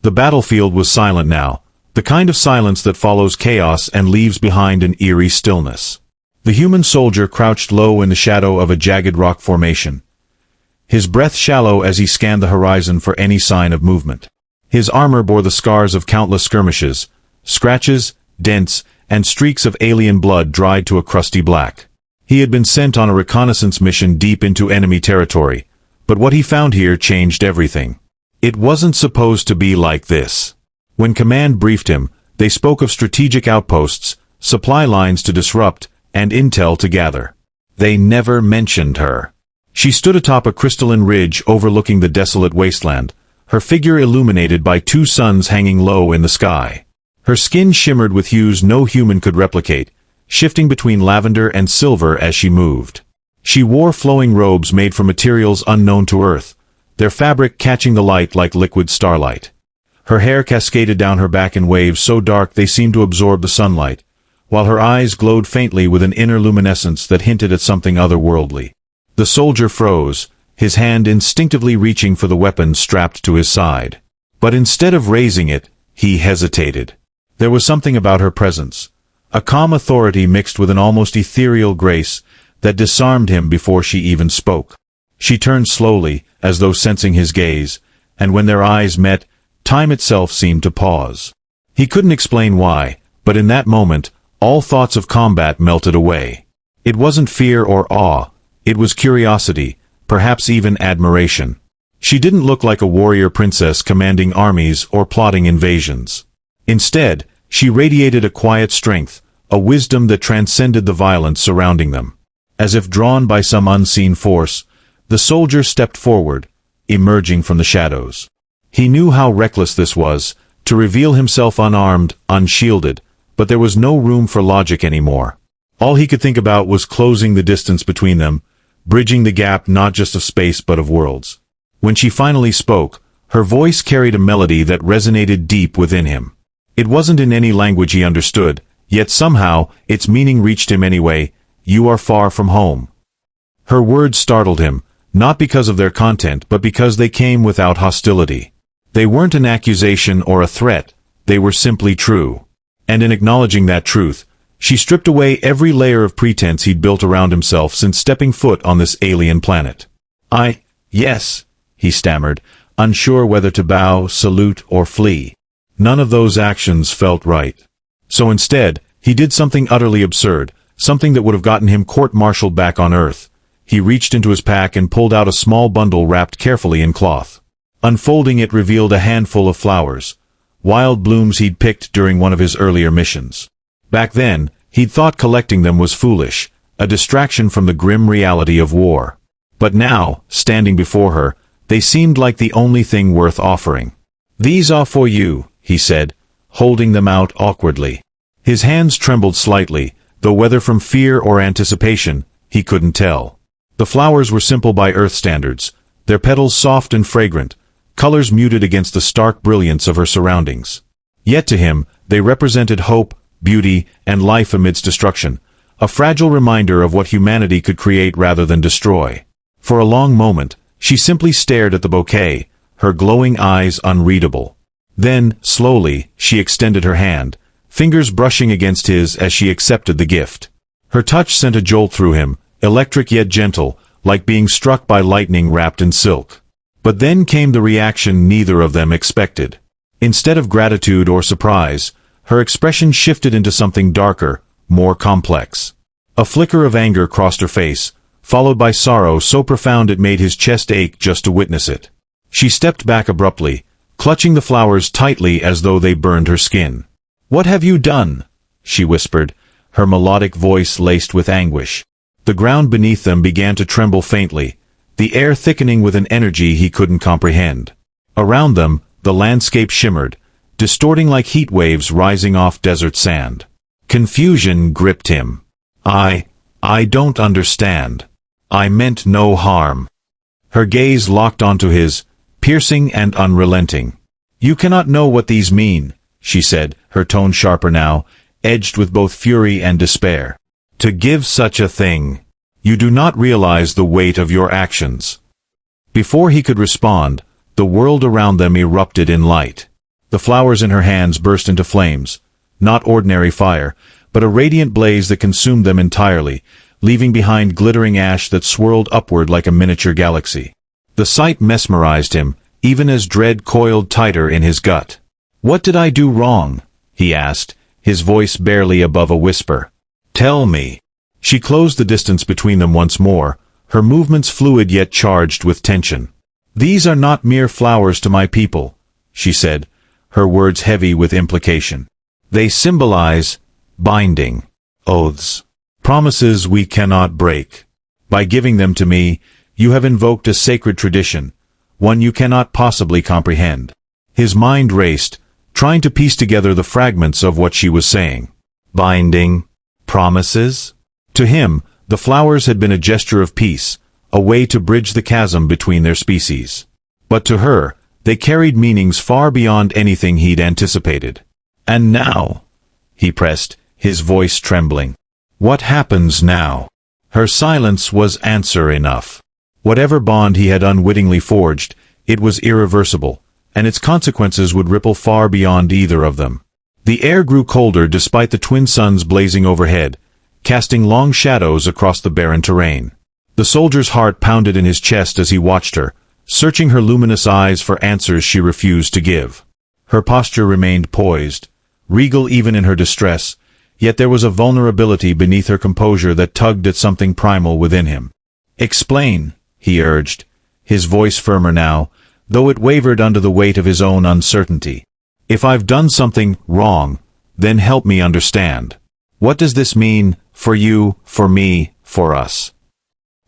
The battlefield was silent now, the kind of silence that follows chaos and leaves behind an eerie stillness. The human soldier crouched low in the shadow of a jagged rock formation, his breath shallow as he scanned the horizon for any sign of movement. His armor bore the scars of countless skirmishes, scratches, dents, and streaks of alien blood dried to a crusty black. He had been sent on a reconnaissance mission deep into enemy territory, but what he found here changed everything. It wasn't supposed to be like this. When command briefed him, they spoke of strategic outposts, supply lines to disrupt, and intel to gather. They never mentioned her. She stood atop a crystalline ridge overlooking the desolate wasteland, her figure illuminated by two suns hanging low in the sky. Her skin shimmered with hues no human could replicate, shifting between lavender and silver as she moved. She wore flowing robes made from materials unknown to Earth, their fabric catching the light like liquid starlight. Her hair cascaded down her back in waves so dark they seemed to absorb the sunlight, while her eyes glowed faintly with an inner luminescence that hinted at something otherworldly. The soldier froze, his hand instinctively reaching for the weapon strapped to his side. But instead of raising it, he hesitated. There was something about her presence, a calm authority mixed with an almost ethereal grace, that disarmed him before she even spoke. She turned slowly, as though sensing his gaze, and when their eyes met, time itself seemed to pause. He couldn't explain why, but in that moment, all thoughts of combat melted away. It wasn't fear or awe, it was curiosity, perhaps even admiration. She didn't look like a warrior princess commanding armies or plotting invasions. Instead, she radiated a quiet strength, a wisdom that transcended the violence surrounding them. As if drawn by some unseen force, the soldier stepped forward, emerging from the shadows. He knew how reckless this was, to reveal himself unarmed, unshielded, but there was no room for logic anymore. All he could think about was closing the distance between them, bridging the gap not just of space but of worlds. When she finally spoke, her voice carried a melody that resonated deep within him. It wasn't in any language he understood, yet somehow its meaning reached him anyway. "You are far from home." Her words startled him, not because of their content but because they came without hostility. They weren't an accusation or a threat, they were simply true. And in acknowledging that truth, she stripped away every layer of pretense he'd built around himself since stepping foot on this alien planet. Yes, he stammered, unsure whether to bow, salute, or flee. None of those actions felt right. So instead, he did something utterly absurd, something that would have gotten him court-martialed back on Earth. He reached into his pack and pulled out a small bundle wrapped carefully in cloth. Unfolding it revealed a handful of flowers, wild blooms he'd picked during one of his earlier missions. Back then, he'd thought collecting them was foolish, a distraction from the grim reality of war. But now, standing before her, they seemed like the only thing worth offering. "These are for you," he said, holding them out awkwardly. His hands trembled slightly, though whether from fear or anticipation, he couldn't tell. The flowers were simple by Earth standards, their petals soft and fragrant, colors muted against the stark brilliance of her surroundings. Yet to him, they represented hope, beauty, and life amidst destruction, a fragile reminder of what humanity could create rather than destroy. For a long moment, she simply stared at the bouquet, her glowing eyes unreadable. Then, slowly, she extended her hand, fingers brushing against his as she accepted the gift. Her touch sent a jolt through him, electric yet gentle, like being struck by lightning wrapped in silk. But then came the reaction neither of them expected. Instead of gratitude or surprise, her expression shifted into something darker, more complex. A flicker of anger crossed her face, followed by sorrow so profound it made his chest ache just to witness it. She stepped back abruptly, clutching the flowers tightly as though they burned her skin. "What have you done?" she whispered, her melodic voice laced with anguish. The ground beneath them began to tremble faintly, the air thickening with an energy he couldn't comprehend. Around them, the landscape shimmered, distorting like heat waves rising off desert sand. Confusion gripped him. I don't understand. I meant no harm." Her gaze locked onto his, piercing and unrelenting. "You cannot know what these mean," she said, her tone sharper now, edged with both fury and despair. "To give such a thing. You do not realize the weight of your actions." Before he could respond, the world around them erupted in light. The flowers in her hands burst into flames, not ordinary fire, but a radiant blaze that consumed them entirely, leaving behind glittering ash that swirled upward like a miniature galaxy. The sight mesmerized him, even as dread coiled tighter in his gut. "What did I do wrong?" he asked, his voice barely above a whisper. "Tell me." She closed the distance between them once more, her movements fluid yet charged with tension. "These are not mere flowers to my people," she said, her words heavy with implication. "They symbolize binding, oaths, promises we cannot break. By giving them to me, you have invoked a sacred tradition, one you cannot possibly comprehend." His mind raced, trying to piece together the fragments of what she was saying. Binding, promises? To him, the flowers had been a gesture of peace, a way to bridge the chasm between their species. But to her, they carried meanings far beyond anything he'd anticipated. "And now?" he pressed, his voice trembling. "What happens now?" Her silence was answer enough. Whatever bond he had unwittingly forged, it was irreversible, and its consequences would ripple far beyond either of them. The air grew colder despite the twin suns blazing overhead, casting long shadows across the barren terrain. The soldier's heart pounded in his chest as he watched her, searching her luminous eyes for answers she refused to give. Her posture remained poised, regal even in her distress, yet there was a vulnerability beneath her composure that tugged at something primal within him. "Explain," he urged, his voice firmer now, though it wavered under the weight of his own uncertainty. "If I've done something wrong, then help me understand. What does this mean, for you, for me, for us?"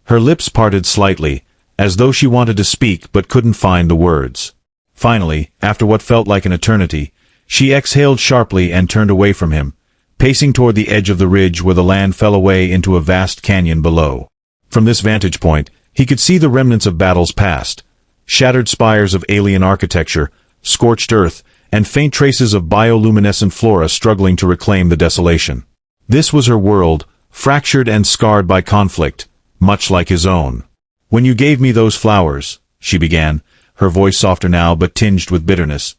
Her lips parted slightly, as though she wanted to speak but couldn't find the words. Finally, after what felt like an eternity, she exhaled sharply and turned away from him, pacing toward the edge of the ridge where the land fell away into a vast canyon below. From this vantage point, he could see the remnants of battles past, shattered spires of alien architecture, scorched earth, and faint traces of bioluminescent flora struggling to reclaim the desolation. This was her world, fractured and scarred by conflict, much like his own. "When you gave me those flowers," she began, her voice softer now but tinged with bitterness,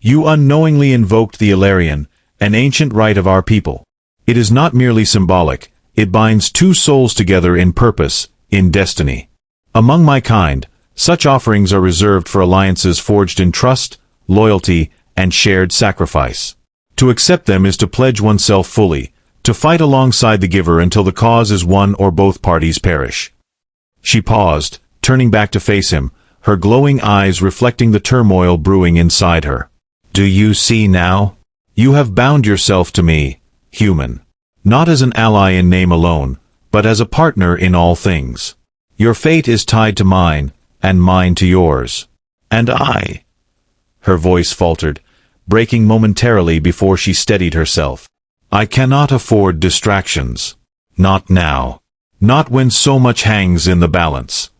"you unknowingly invoked the Ilarion, an ancient rite of our people. It is not merely symbolic, it binds two souls together in purpose, in destiny. Among my kind, such offerings are reserved for alliances forged in trust, loyalty, and shared sacrifice. To accept them is to pledge oneself fully, to fight alongside the giver until the cause is won or both parties perish." She paused, turning back to face him, her glowing eyes reflecting the turmoil brewing inside her. "Do you see now? You have bound yourself to me, human. Not as an ally in name alone, but as a partner in all things. Your fate is tied to mine, and mine to yours. And I—" Her voice faltered, breaking momentarily before she steadied herself. "I cannot afford distractions. Not now. Not when so much hangs in the balance."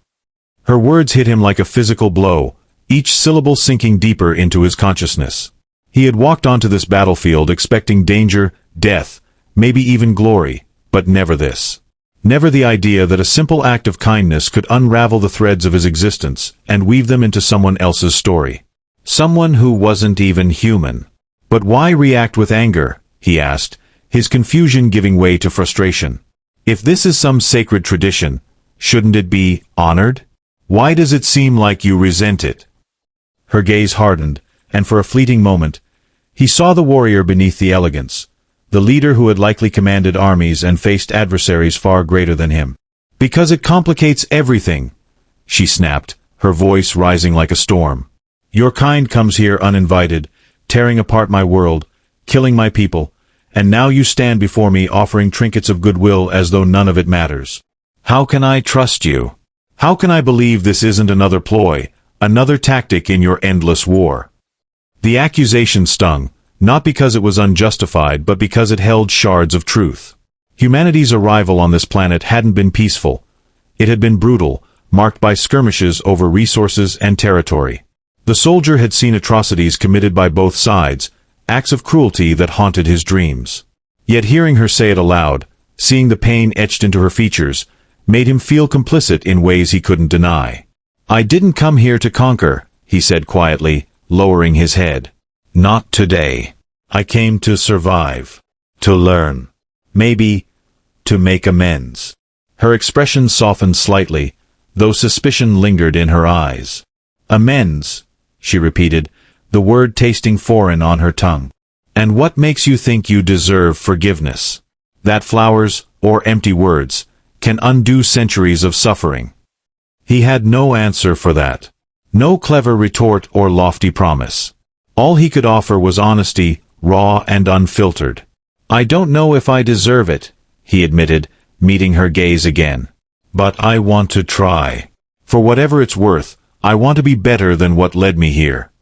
Her words hit him like a physical blow, each syllable sinking deeper into his consciousness. He had walked onto this battlefield expecting danger, death, maybe even glory, but never this. Never the idea that a simple act of kindness could unravel the threads of his existence and weave them into someone else's story. Someone who wasn't even human. "But why react with anger?" he asked, his confusion giving way to frustration. "If this is some sacred tradition, shouldn't it be honored? Why does it seem like you resent it?" Her gaze hardened, and for a fleeting moment, he saw the warrior beneath the elegance, the leader who had likely commanded armies and faced adversaries far greater than him. "Because it complicates everything," she snapped, her voice rising like a storm. "Your kind comes here uninvited, tearing apart my world, killing my people, and now you stand before me offering trinkets of goodwill as though none of it matters. How can I trust you? How can I believe this isn't another ploy, another tactic in your endless war?" The accusation stung, not because it was unjustified but because it held shards of truth. Humanity's arrival on this planet hadn't been peaceful. It had been brutal, marked by skirmishes over resources and territory. The soldier had seen atrocities committed by both sides, acts of cruelty that haunted his dreams. Yet hearing her say it aloud, seeing the pain etched into her features, made him feel complicit in ways he couldn't deny. "I didn't come here to conquer," he said quietly, lowering his head. Not today. I came to survive. To learn. Maybe, to make amends. Her expression softened slightly, though suspicion lingered in her eyes. Amends, she repeated, the word tasting foreign on her tongue. And what makes you think you deserve forgiveness? That flowers, or empty words, can undo centuries of suffering. He had no answer for that. No clever retort or lofty promise. All he could offer was honesty, raw and unfiltered. I don't know if I deserve it, he admitted, meeting her gaze again. But I want to try. For whatever it's worth, I want to be better than what led me here.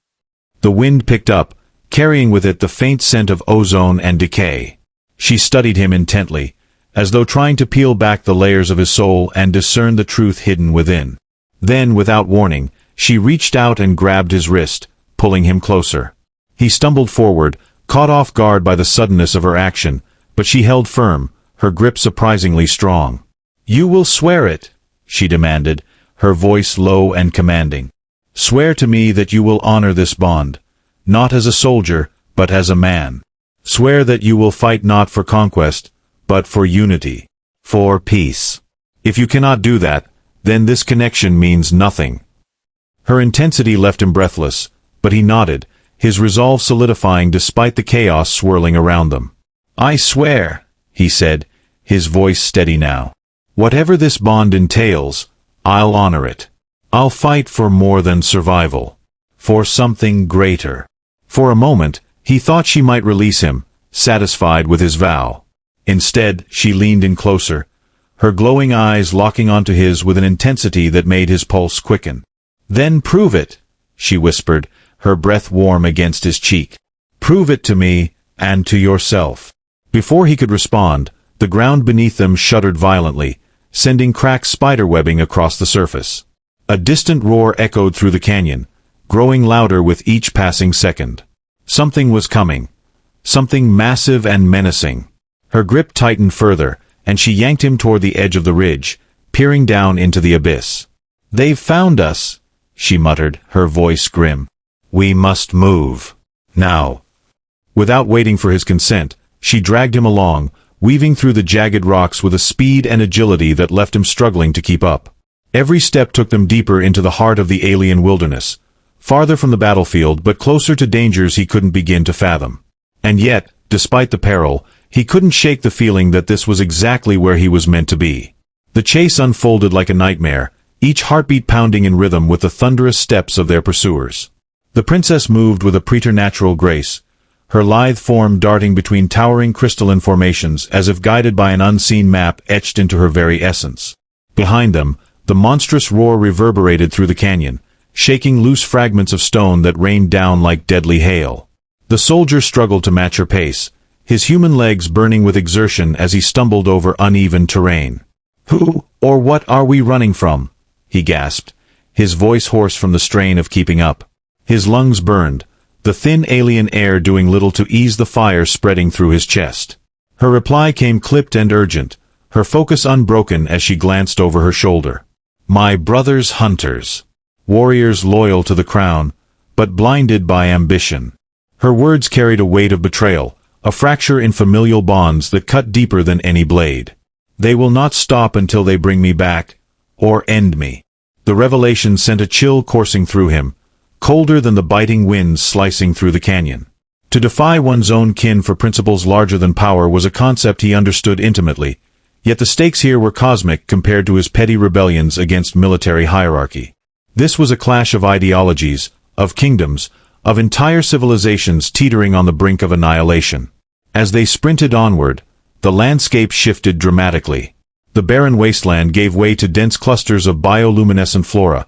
The wind picked up, carrying with it the faint scent of ozone and decay. She studied him intently, as though trying to peel back the layers of his soul and discern the truth hidden within. Then, without warning, she reached out and grabbed his wrist, pulling him closer. He stumbled forward, caught off guard by the suddenness of her action, but she held firm, her grip surprisingly strong. You will swear it, she demanded, her voice low and commanding. Swear to me that you will honor this bond, not as a soldier, but as a man. Swear that you will fight not for conquest, but for unity, for peace. If you cannot do that, then this connection means nothing. Her intensity left him breathless, but he nodded, his resolve solidifying despite the chaos swirling around them. I swear, he said, his voice steady now. Whatever this bond entails, I'll honor it. I'll fight for more than survival. For something greater. For a moment, he thought she might release him, satisfied with his vow. Instead, she leaned in closer, her glowing eyes locking onto his with an intensity that made his pulse quicken. Then prove it, she whispered, her breath warm against his cheek. Prove it to me, and to yourself. Before he could respond, the ground beneath them shuddered violently, sending cracked spiderwebbing across the surface. A distant roar echoed through the canyon, growing louder with each passing second. Something was coming. Something massive and menacing. Her grip tightened further, and she yanked him toward the edge of the ridge, peering down into the abyss. They've found us, she muttered, her voice grim. We must move. Now. Without waiting for his consent, she dragged him along, weaving through the jagged rocks with a speed and agility that left him struggling to keep up. Every step took them deeper into the heart of the alien wilderness, farther from the battlefield but closer to dangers he couldn't begin to fathom. And yet, despite the peril, he couldn't shake the feeling that this was exactly where he was meant to be. The chase unfolded like a nightmare, each heartbeat pounding in rhythm with the thunderous steps of their pursuers. The princess moved with a preternatural grace, her lithe form darting between towering crystalline formations as if guided by an unseen map etched into her very essence. Behind them, the monstrous roar reverberated through the canyon, shaking loose fragments of stone that rained down like deadly hail. The soldier struggled to match her pace, his human legs burning with exertion as he stumbled over uneven terrain. Who, or what are we running from? He gasped, his voice hoarse from the strain of keeping up. His lungs burned, the thin alien air doing little to ease the fire spreading through his chest. Her reply came clipped and urgent, her focus unbroken as she glanced over her shoulder. My brother's hunters. Warriors loyal to the crown, but blinded by ambition. Her words carried a weight of betrayal, a fracture in familial bonds that cut deeper than any blade. They will not stop until they bring me back, or end me. The revelation sent a chill coursing through him, colder than the biting winds slicing through the canyon. To defy one's own kin for principles larger than power was a concept he understood intimately, yet the stakes here were cosmic compared to his petty rebellions against military hierarchy. This was a clash of ideologies, of kingdoms, of entire civilizations teetering on the brink of annihilation. As they sprinted onward, the landscape shifted dramatically. The barren wasteland gave way to dense clusters of bioluminescent flora,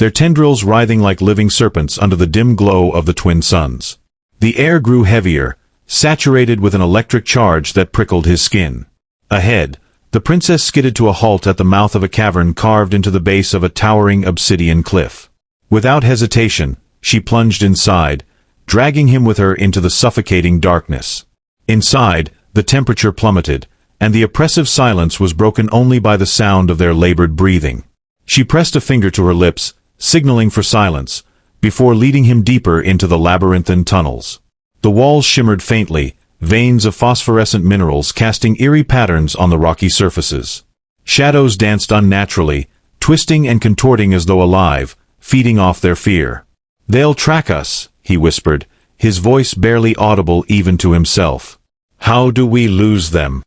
their tendrils writhing like living serpents under the dim glow of the twin suns. The air grew heavier, saturated with an electric charge that prickled his skin. Ahead, the princess skidded to a halt at the mouth of a cavern carved into the base of a towering obsidian cliff. Without hesitation, she plunged inside, dragging him with her into the suffocating darkness. Inside, the temperature plummeted, and the oppressive silence was broken only by the sound of their labored breathing. She pressed a finger to her lips, signaling for silence, before leading him deeper into the labyrinthine tunnels. The walls shimmered faintly, veins of phosphorescent minerals casting eerie patterns on the rocky surfaces. Shadows danced unnaturally, twisting and contorting as though alive, feeding off their fear. "They'll track us," he whispered, his voice barely audible even to himself. "How do we lose them?"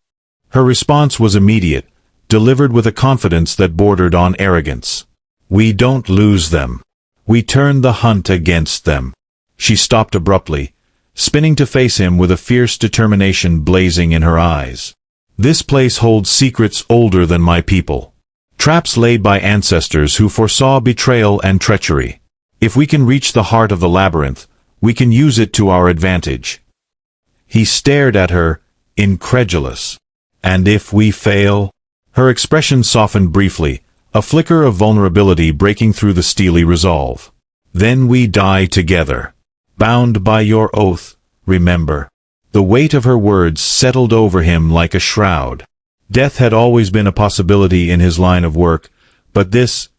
Her response was immediate, delivered with a confidence that bordered on arrogance. "We don't lose them. We turn the hunt against them." She stopped abruptly, spinning to face him with a fierce determination blazing in her eyes. "This place holds secrets older than my people. Traps laid by ancestors who foresaw betrayal and treachery. If we can reach the heart of the labyrinth, we can use it to our advantage." He stared at her, incredulous. "And if we fail?" Her expression softened briefly, a flicker of vulnerability breaking through the steely resolve. "Then we die together. Bound by your oath, remember." The weight of her words settled over him like a shroud. Death had always been a possibility in his line of work, but this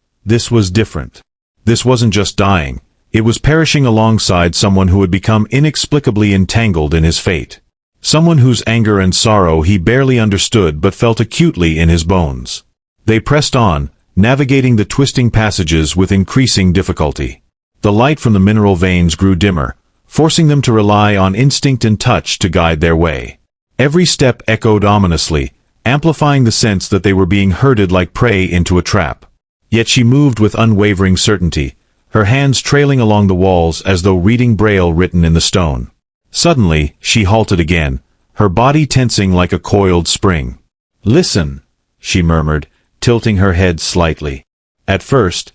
was different. This wasn't just dying, it was perishing alongside someone who had become inexplicably entangled in his fate. Someone whose anger and sorrow he barely understood but felt acutely in his bones. They pressed on, navigating the twisting passages with increasing difficulty. The light from the mineral veins grew dimmer, forcing them to rely on instinct and touch to guide their way. Every step echoed ominously, amplifying the sense that they were being herded like prey into a trap. Yet she moved with unwavering certainty, her hands trailing along the walls as though reading braille written in the stone. Suddenly, she halted again, her body tensing like a coiled spring. "Listen," she murmured, tilting her head slightly. At first,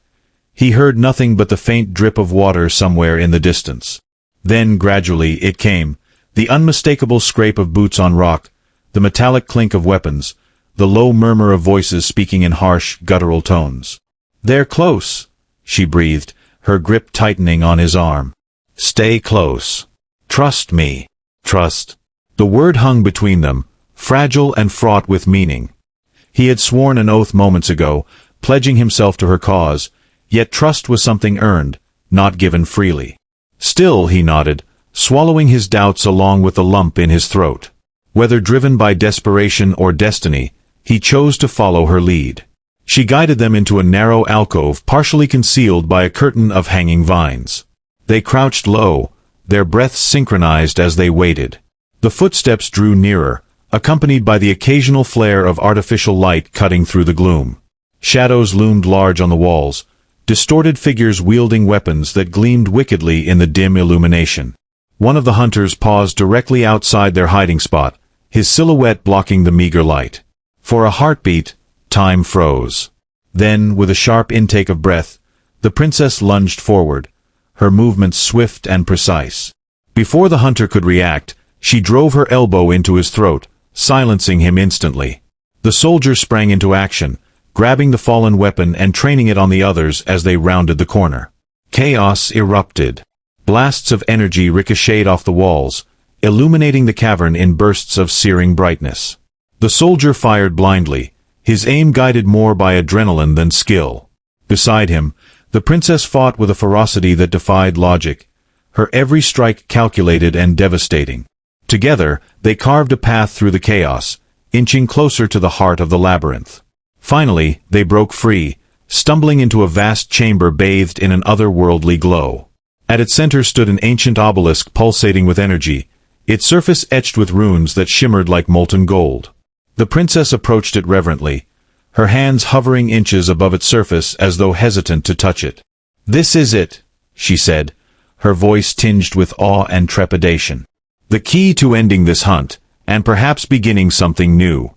he heard nothing but the faint drip of water somewhere in the distance. Then, gradually, it came, the unmistakable scrape of boots on rock, the metallic clink of weapons, the low murmur of voices speaking in harsh, guttural tones. "They're close," she breathed, her grip tightening on his arm. "Stay close. Trust me. Trust." The word hung between them, fragile and fraught with meaning. He had sworn an oath moments ago, pledging himself to her cause, yet trust was something earned, not given freely. "Still," he nodded, swallowing his doubts along with the lump in his throat. Whether driven by desperation or destiny, he chose to follow her lead. She guided them into a narrow alcove partially concealed by a curtain of hanging vines. They crouched low, their breaths synchronized as they waited. The footsteps drew nearer, accompanied by the occasional flare of artificial light cutting through the gloom. Shadows loomed large on the walls, distorted figures wielding weapons that gleamed wickedly in the dim illumination. One of the hunters paused directly outside their hiding spot, his silhouette blocking the meager light. For a heartbeat, time froze. Then, with a sharp intake of breath, the princess lunged forward, her movements swift and precise. Before the hunter could react, she drove her elbow into his throat, silencing him instantly. The soldier sprang into action, grabbing the fallen weapon and training it on the others as they rounded the corner. Chaos erupted. Blasts of energy ricocheted off the walls, illuminating the cavern in bursts of searing brightness. The soldier fired blindly, his aim guided more by adrenaline than skill. Beside him, the princess fought with a ferocity that defied logic, her every strike calculated and devastating. Together, they carved a path through the chaos, inching closer to the heart of the labyrinth. Finally, they broke free, stumbling into a vast chamber bathed in an otherworldly glow. At its center stood an ancient obelisk pulsating with energy, its surface etched with runes that shimmered like molten gold. The princess approached it reverently, her hands hovering inches above its surface as though hesitant to touch it. "This is it," she said, her voice tinged with awe and trepidation. "The key to ending this hunt, and perhaps beginning something new."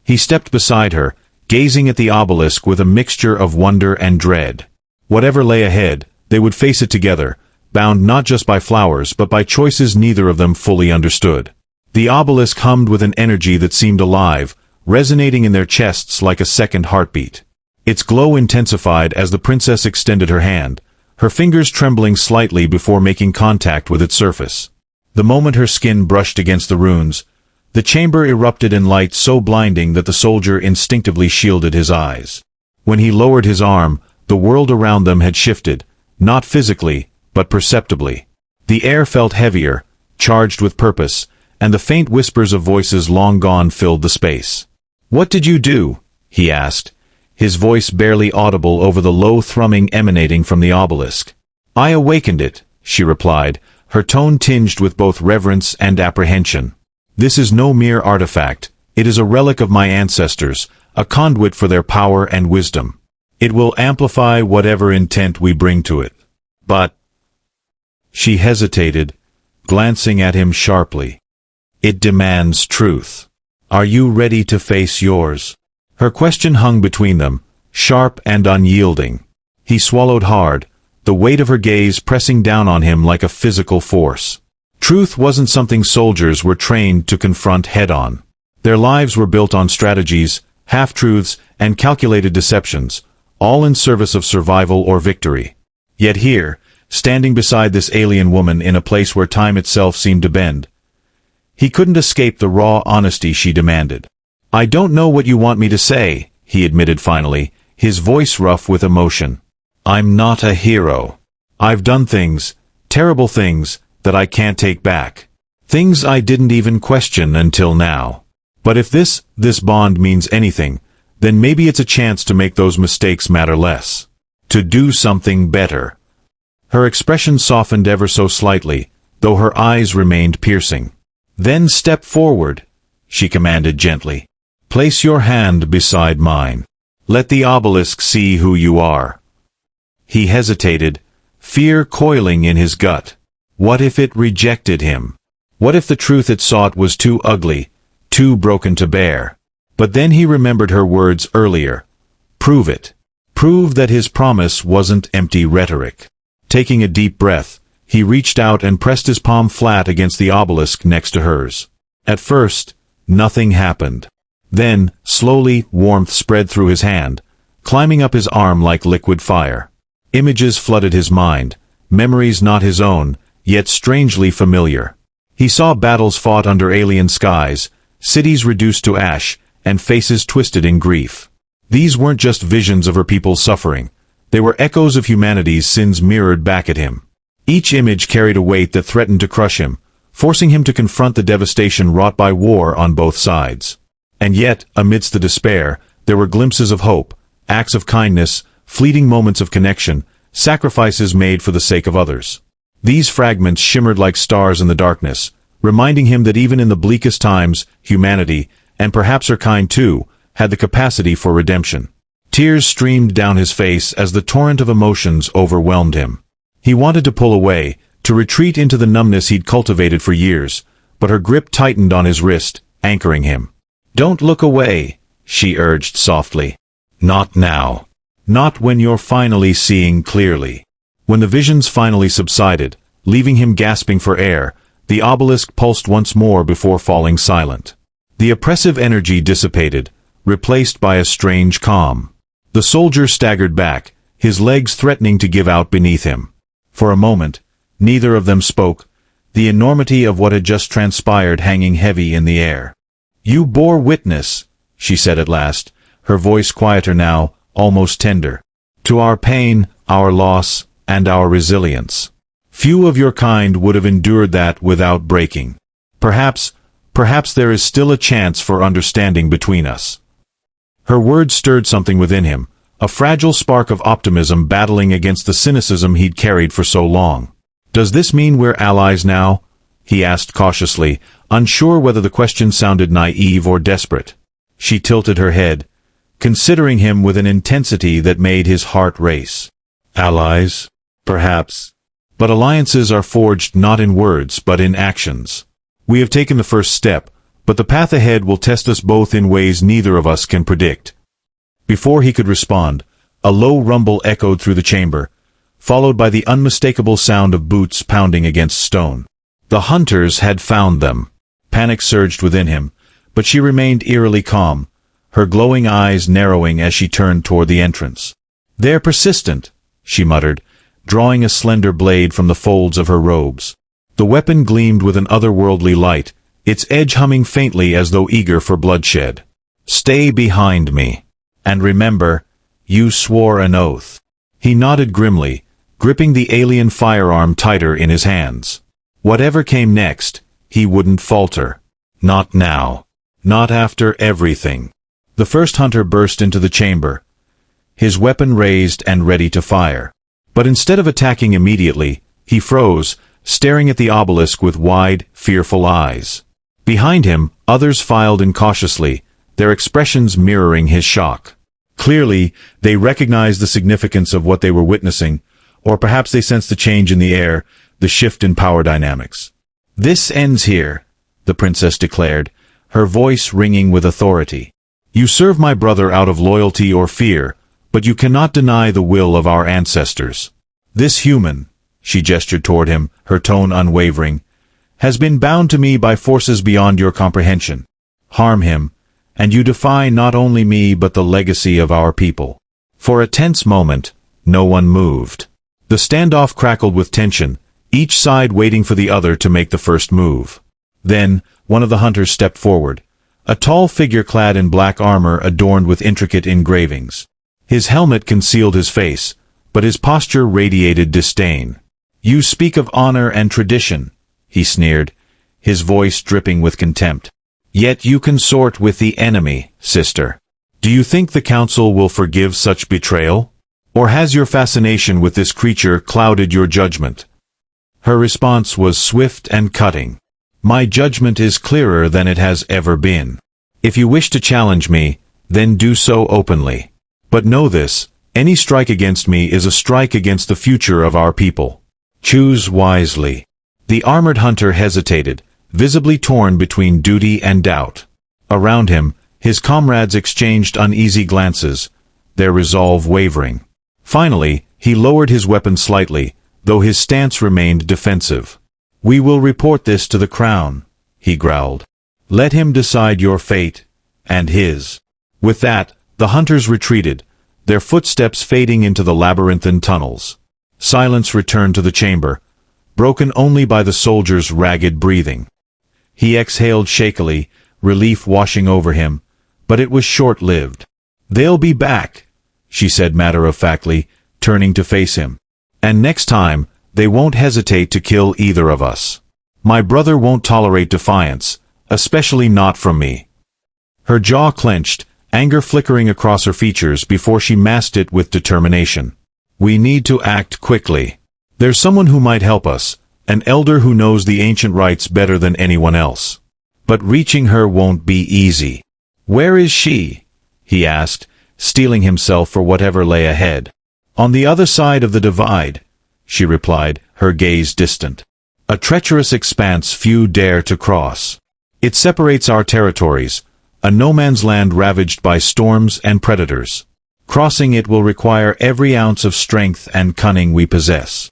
He stepped beside her, gazing at the obelisk with a mixture of wonder and dread. Whatever lay ahead, they would face it together, bound not just by flowers but by choices neither of them fully understood. The obelisk hummed with an energy that seemed alive, resonating in their chests like a second heartbeat. Its glow intensified as the princess extended her hand, her fingers trembling slightly before making contact with its surface. The moment her skin brushed against the runes, the chamber erupted in light so blinding that the soldier instinctively shielded his eyes. When he lowered his arm, the world around them had shifted, not physically, but perceptibly. The air felt heavier, charged with purpose, and the faint whispers of voices long gone filled the space. "What did you do?" he asked, his voice barely audible over the low thrumming emanating from the obelisk. "I awakened it," she replied, her tone tinged with both reverence and apprehension. "This is no mere artifact. It is a relic of my ancestors, a conduit for their power and wisdom. It will amplify whatever intent we bring to it. But—" She hesitated, glancing at him sharply. "It demands truth. Are you ready to face yours?" Her question hung between them, sharp and unyielding. He swallowed hard, the weight of her gaze pressing down on him like a physical force. Truth wasn't something soldiers were trained to confront head-on. Their lives were built on strategies, half-truths, and calculated deceptions, all in service of survival or victory. Yet here, standing beside this alien woman in a place where time itself seemed to bend, he couldn't escape the raw honesty she demanded. "I don't know what you want me to say," he admitted finally, his voice rough with emotion. "I'm not a hero. I've done things, terrible things, that I can't take back. Things I didn't even question until now. But if this bond means anything, then maybe it's a chance to make those mistakes matter less. To do something better." Her expression softened ever so slightly, though her eyes remained piercing. "Then step forward," she commanded gently. "Place your hand beside mine. Let the obelisk see who you are." He hesitated, fear coiling in his gut. What if it rejected him? What if the truth it sought was too ugly, too broken to bear? But then he remembered her words earlier. Prove it. Prove that his promise wasn't empty rhetoric. Taking a deep breath, he reached out and pressed his palm flat against the obelisk next to hers. At first, nothing happened. Then, slowly, warmth spread through his hand, climbing up his arm like liquid fire. Images flooded his mind, memories not his own, yet strangely familiar. He saw battles fought under alien skies, cities reduced to ash, and faces twisted in grief. These weren't just visions of her people's suffering. They were echoes of humanity's sins mirrored back at him. Each image carried a weight that threatened to crush him, forcing him to confront the devastation wrought by war on both sides. And yet, amidst the despair, there were glimpses of hope, acts of kindness, fleeting moments of connection, sacrifices made for the sake of others. These fragments shimmered like stars in the darkness, reminding him that even in the bleakest times, humanity, and perhaps her kind too, had the capacity for redemption. Tears streamed down his face as the torrent of emotions overwhelmed him. He wanted to pull away, to retreat into the numbness he'd cultivated for years, but her grip tightened on his wrist, anchoring him. "Don't look away," she urged softly. "Not now. Not when you're finally seeing clearly." When the visions finally subsided, leaving him gasping for air, the obelisk pulsed once more before falling silent. The oppressive energy dissipated, replaced by a strange calm. The soldier staggered back, his legs threatening to give out beneath him. For a moment, neither of them spoke, the enormity of what had just transpired hanging heavy in the air. "You bore witness," she said at last, her voice quieter now, almost tender, "to our pain, our loss, and our resilience. Few of your kind would have endured that without breaking. Perhaps there is still a chance for understanding between us." Her words stirred something within him, a fragile spark of optimism battling against the cynicism he'd carried for so long. "Does this mean we're allies now?" he asked cautiously, unsure whether the question sounded naive or desperate. She tilted her head, considering him with an intensity that made his heart race. "Allies? Perhaps. But alliances are forged not in words but in actions. We have taken the first step, but the path ahead will test us both in ways neither of us can predict." Before he could respond, a low rumble echoed through the chamber, followed by the unmistakable sound of boots pounding against stone. The hunters had found them. Panic surged within him, but she remained eerily calm, her glowing eyes narrowing as she turned toward the entrance. "They're persistent," she muttered, drawing a slender blade from the folds of her robes. The weapon gleamed with an otherworldly light, its edge humming faintly as though eager for bloodshed. "Stay behind me. And remember, you swore an oath." He nodded grimly, gripping the alien firearm tighter in his hands. Whatever came next, he wouldn't falter. Not now. Not after everything. The first hunter burst into the chamber, his weapon raised and ready to fire. But instead of attacking immediately, he froze, staring at the obelisk with wide, fearful eyes. Behind him, others filed in cautiously, their expressions mirroring his shock. Clearly, they recognized the significance of what they were witnessing, or perhaps they sensed the change in the air, the shift in power dynamics. "This ends here," the princess declared, her voice ringing with authority. "You serve my brother out of loyalty or fear, but you cannot deny the will of our ancestors. This human," she gestured toward him, her tone unwavering, "has been bound to me by forces beyond your comprehension. Harm him, and you defy not only me but the legacy of our people." For a tense moment, no one moved. The standoff crackled with tension, each side waiting for the other to make the first move. Then, one of the hunters stepped forward, a tall figure clad in black armor adorned with intricate engravings. His helmet concealed his face, but his posture radiated disdain. "You speak of honor and tradition," he sneered, his voice dripping with contempt. "Yet you consort with the enemy, sister. Do you think the council will forgive such betrayal? Or has your fascination with this creature clouded your judgment?" Her response was swift and cutting. "My judgment is clearer than it has ever been. If you wish to challenge me, then do so openly. But know this, any strike against me is a strike against the future of our people. Choose wisely." The armored hunter hesitated, visibly torn between duty and doubt. Around him, his comrades exchanged uneasy glances, their resolve wavering. Finally, he lowered his weapon slightly, though his stance remained defensive. "We will report this to the crown," he growled. "Let him decide your fate, and his." With that, the hunters retreated, their footsteps fading into the labyrinthine tunnels. Silence returned to the chamber, broken only by the soldier's ragged breathing. He exhaled shakily, relief washing over him, but it was short-lived. "They'll be back," she said matter-of-factly, turning to face him. "And next time, they won't hesitate to kill either of us. My brother won't tolerate defiance, especially not from me." Her jaw clenched, anger flickering across her features before she masked it with determination. "We need to act quickly. There's someone who might help us, an elder who knows the ancient rites better than anyone else. But reaching her won't be easy." "Where is she?" he asked, steeling himself for whatever lay ahead. "On the other side of the divide," she replied, her gaze distant. "A treacherous expanse few dare to cross. It separates our territories, a no-man's land ravaged by storms and predators. Crossing it will require every ounce of strength and cunning we possess."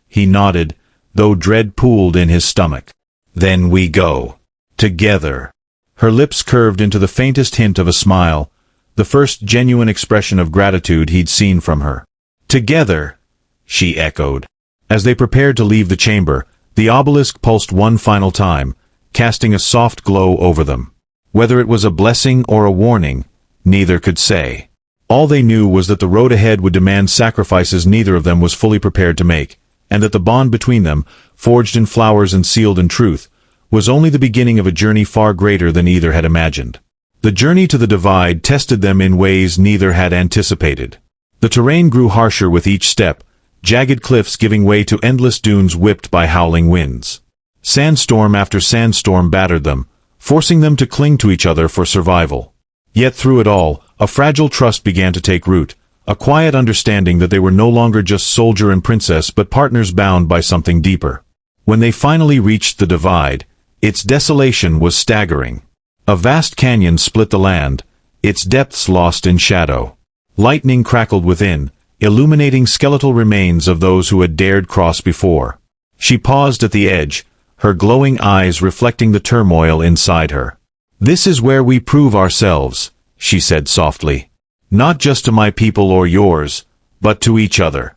He nodded, though dread pooled in his stomach. "Then we go. Together." Her lips curved into the faintest hint of a smile, the first genuine expression of gratitude he'd seen from her. "Together," she echoed. As they prepared to leave the chamber, the obelisk pulsed one final time, casting a soft glow over them. Whether it was a blessing or a warning, neither could say. All they knew was that the road ahead would demand sacrifices neither of them was fully prepared to make, and that the bond between them, forged in flowers and sealed in truth, was only the beginning of a journey far greater than either had imagined. The journey to the divide tested them in ways neither had anticipated. The terrain grew harsher with each step, jagged cliffs giving way to endless dunes whipped by howling winds. Sandstorm after sandstorm battered them, forcing them to cling to each other for survival. Yet through it all, a fragile trust began to take root, a quiet understanding that they were no longer just soldier and princess but partners bound by something deeper. When they finally reached the divide, its desolation was staggering. A vast canyon split the land, its depths lost in shadow. Lightning crackled within, illuminating skeletal remains of those who had dared cross before. She paused at the edge, her glowing eyes reflecting the turmoil inside her. "This is where we prove ourselves," she said softly. "Not just to my people or yours, but to each other."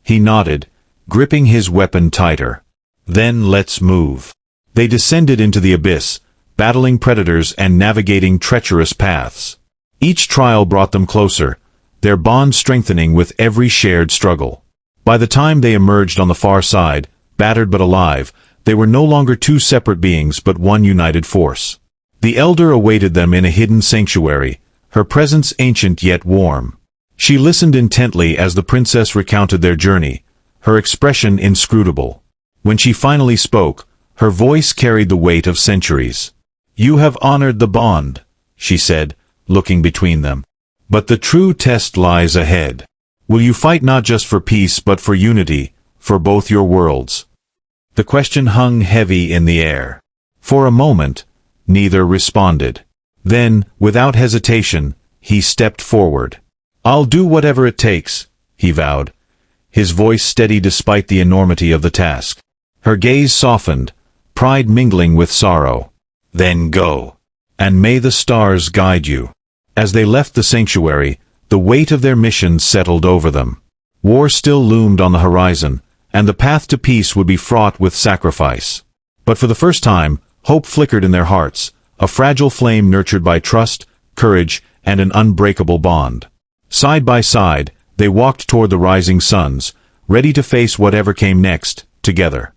He nodded, gripping his weapon tighter. "Then let's move." They descended into the abyss, battling predators and navigating treacherous paths. Each trial brought them closer, their bond strengthening with every shared struggle. By the time they emerged on the far side, battered but alive, They were no longer two separate beings but one united force. The elder awaited them in a hidden sanctuary, her presence ancient yet warm. She listened intently as the princess recounted their journey, her expression inscrutable. When she finally spoke, her voice carried the weight of centuries. "You have honored the bond," she said, looking between them. "But the true test lies ahead. Will you fight not just for peace but for unity, for both your worlds?" The question hung heavy in the air. For a moment, neither responded. Then, without hesitation, he stepped forward. "I'll do whatever it takes," he vowed, his voice steady despite the enormity of the task. Her gaze softened, pride mingling with sorrow. "Then go. And may the stars guide you." As they left the sanctuary, the weight of their mission settled over them. War still loomed on the horizon, and the path to peace would be fraught with sacrifice. But for the first time, hope flickered in their hearts, a fragile flame nurtured by trust, courage, and an unbreakable bond. Side by side, they walked toward the rising suns, ready to face whatever came next, together.